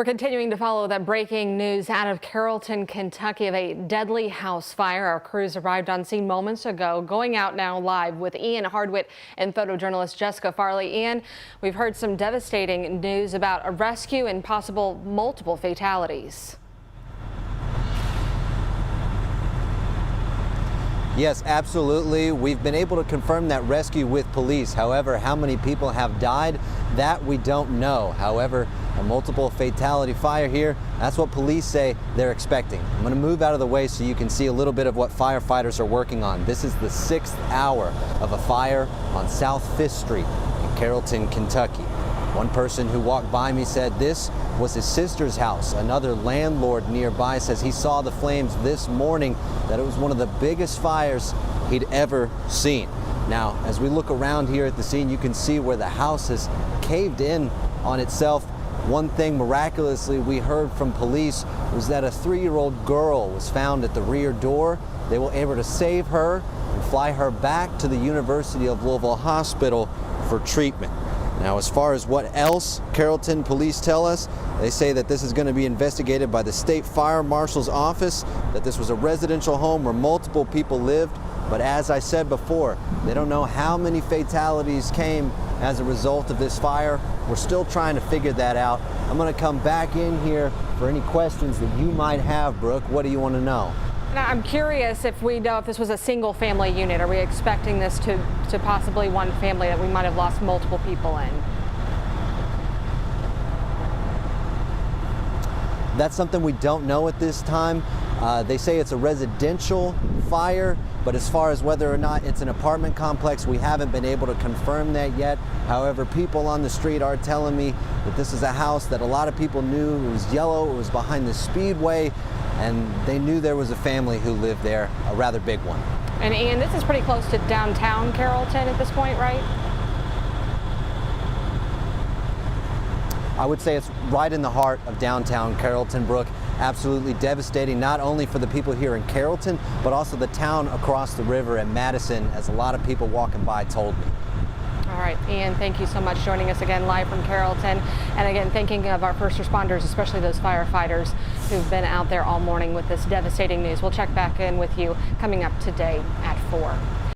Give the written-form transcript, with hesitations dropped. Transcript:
We're continuing to follow that breaking news out of Carrollton, Kentucky of a deadly house fire. Our crews arrived on scene moments ago, going out now live with Ian Hardwitt and photojournalist Jessica Farley. Ian, we've heard some devastating news about a rescue and possible multiple fatalities. Yes, absolutely. We've been able to confirm that rescue with police. However, how many people have died, that we don't know. However, a multiple fatality fire here, that's what police say they're expecting. I'm going to move out of the way so you can see a little bit of what firefighters are working on. This is the 6th hour of a fire on South 5th Street in Carrollton, Kentucky. One person who walked by me said this was his sister's house. Another landlord nearby says he saw the flames this morning, that it was one of the biggest fires he'd ever seen. Now, as we look around here at the scene, you can see where the house has caved in on itself. One thing miraculously we heard from police was that a 3-year-old girl was found at the rear door. They were able to save her and fly her back to the University of Louisville Hospital for treatment. Now, as far as what else Carrollton police tell us, they say that this is going to be investigated by the State Fire Marshal's office, that this was a residential home where multiple people lived. But as I said before, they don't know how many fatalities came as a result of this fire. We're still trying to figure that out. I'm going to come back in here for any questions that you might have, Brooke. What do you want to know? Now, I'm curious if we know if this was a single family unit. Are we expecting this to possibly one family that we might have lost multiple people in? That's something we don't know at this time. They say it's a residential fire, but as far as whether or not it's an apartment complex, we haven't been able to confirm that yet. However, people on the street are telling me that this is a house that a lot of people knew. It was yellow, it was behind the speedway, and they knew there was a family who lived there, a rather big one. And Ian, this is pretty close to downtown Carrollton at this point, right? I would say it's right in the heart of downtown Carrollton, Brooke. Absolutely devastating, not only for the people here in Carrollton, but also the town across the river at Madison, as a lot of people walking by told me. All right, Ian, thank you so much for joining us again live from Carrollton. And again, thinking of our first responders, especially those firefighters who've been out there all morning with this devastating news. We'll check back in with you coming up today at 4.